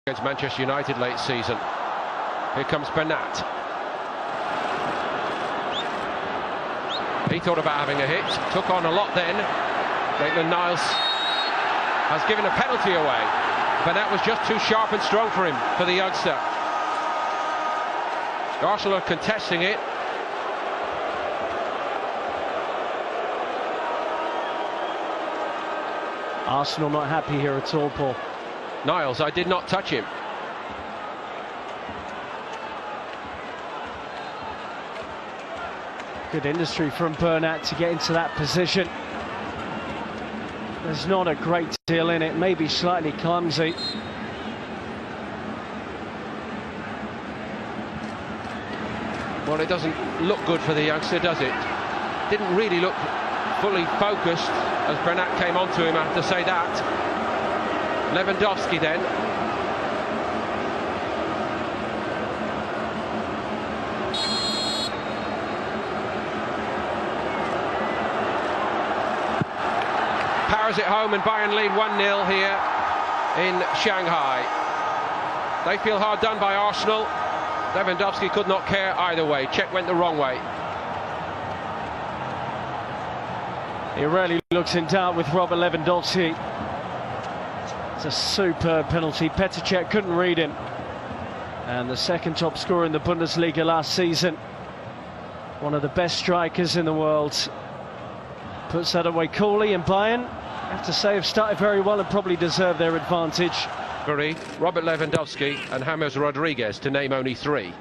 Against Manchester United late season. Here comes Bernat. He thought about having a hit, took on a lot then. Maitland-Niles has given a penalty away. Bernat was just too sharp and strong for him, for the youngster. Arsenal are contesting it. Arsenal not happy here at all, Paul. Niles, I did not touch him. Good industry from Bernat to get into that position. There's not a great deal in it, maybe slightly clumsy. Well, it doesn't look good for the youngster, does it? Didn't really look fully focused as Bernat came onto him, I have to say that. Lewandowski then. Powers it home and Bayern lead 1-0 here in Shanghai. They feel hard done by Arsenal. Lewandowski could not care either way. Czech went the wrong way. He rarely looks in doubt with Robert Lewandowski. It's a superb penalty. Petr Cech couldn't read him. And the second top scorer in the Bundesliga last season. One of the best strikers in the world. Puts that away coolly, and Bayern, I have to say, have started very well and probably deserve their advantage. Robert Lewandowski and James Rodriguez, to name only three.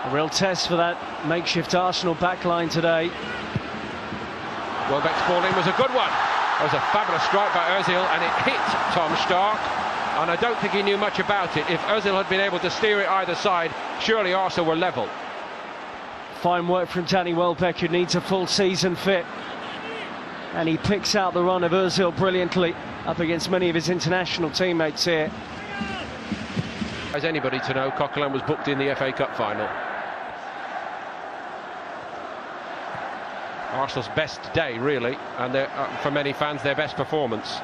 A real test for that makeshift Arsenal backline today. Welbeck's ball in was a good one. It was a fabulous strike by Ozil, and it hit Tom Stark, and I don't think he knew much about it. If Ozil had been able to steer it either side, surely Arsenal were level. Fine work from Danny Welbeck, who needs a full season fit. And he picks out the run of Ozil brilliantly up against many of his international teammates here. As anybody to know, Coquelin was booked in the FA Cup final. Arsenal's best day, really, and for many fans, their best performance.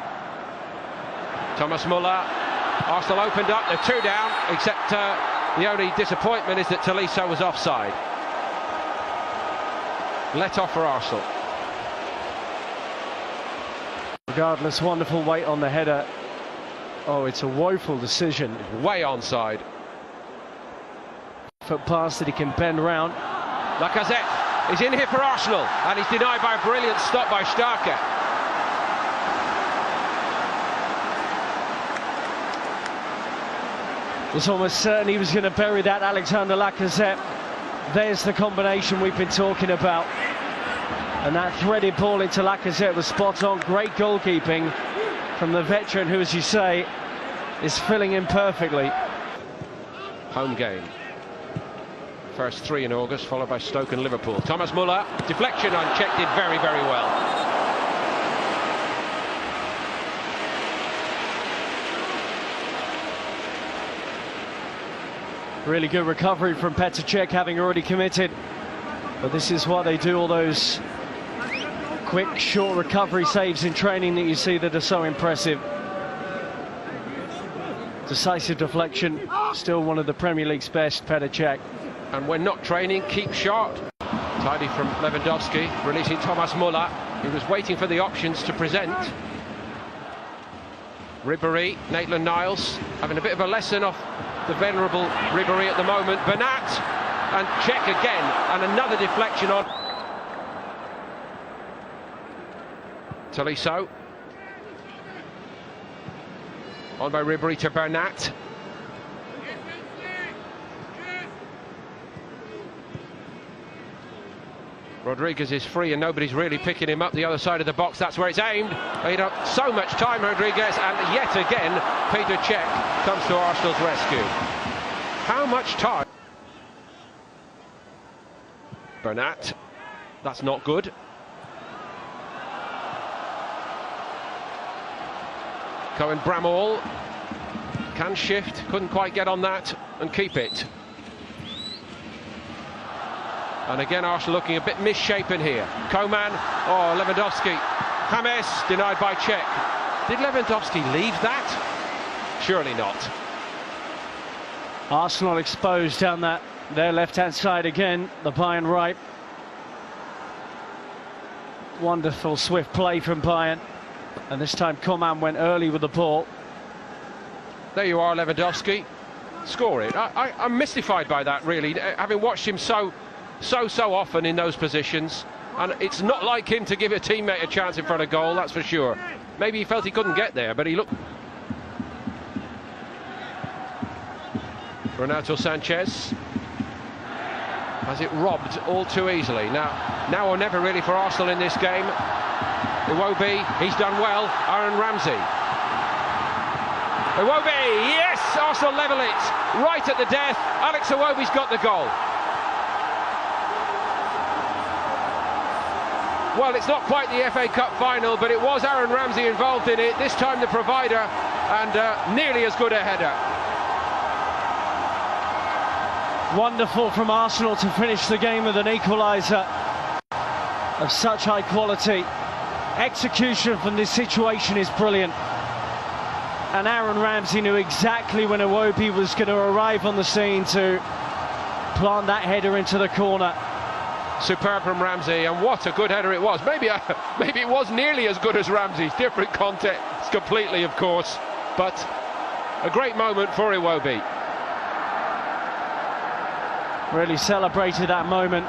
Thomas Muller. Arsenal opened up, they're two down, except the only disappointment is that Tolisso was offside. Let off for Arsenal. Regardless, wonderful weight on the header. Oh, it's a woeful decision. Way onside. Foot pass that he can bend round. Lacazette is in here for Arsenal, and he's denied by a brilliant stop by Starke. It was almost certain he was going to bury that, Alexander Lacazette. There's the combination we've been talking about. And that threaded ball into Lacazette was spot on. Great goalkeeping from the veteran who, as you say, is filling in perfectly. Home game. First three in August, followed by Stoke and Liverpool. Thomas Muller, deflection on Czech, did very, very well. Really good recovery from Petr Cech, having already committed. But this is what they do, all those quick, short recovery saves in training that you see that are so impressive. Decisive deflection, still one of the Premier League's best, Petr Cech. And when not training, keep sharp. Tidy from Lewandowski, releasing Thomas Muller. He was waiting for the options to present. Ribéry, Maitland-Niles, having a bit of a lesson off the venerable Ribéry at the moment. Bernat, and Cech again, and another deflection on Tolisso. On by Ribéry to Bernat. Rodriguez is free and nobody's really picking him up the other side of the box. That's where it's aimed. Made up so much time, Rodriguez, and yet again Petr Cech comes to Arsenal's rescue. How much time? Bernat, that's not good. Cohen Bramall can shift, couldn't quite get on that and keep it. And again, Arsenal looking a bit misshapen here. Coman, oh, Lewandowski. James, denied by Cech. Did Lewandowski leave that? Surely not. Arsenal exposed down their left-hand side again, the Bayern right. Wonderful swift play from Bayern, and this time Coman went early with the ball. There you are, Lewandowski. Score it. I'm mystified by that, really, having watched him so often in those positions. And it's not like him to give a teammate a chance in front of goal, that's for sure. Maybe he felt he couldn't get there, but he looked... Renato Sanchez has it robbed all too easily. Now or never really for Arsenal in this game. Iwobi, he's done well. Aaron Ramsey. Iwobi, yes! Arsenal level it right at the death. Alex Iwobi's got the goal. Well, it's not quite the FA Cup final, but it was Aaron Ramsey involved in it. This time the provider, and nearly as good a header. Wonderful from Arsenal to finish the game with an equaliser of such high quality. Execution from this situation is brilliant. And Aaron Ramsey knew exactly when Iwobi was going to arrive on the scene to plant that header into the corner. Superb from Ramsey, and what a good header it was. Maybe it was nearly as good as Ramsey's. Different context completely, of course, but a great moment for Iwobi. Really celebrated that moment.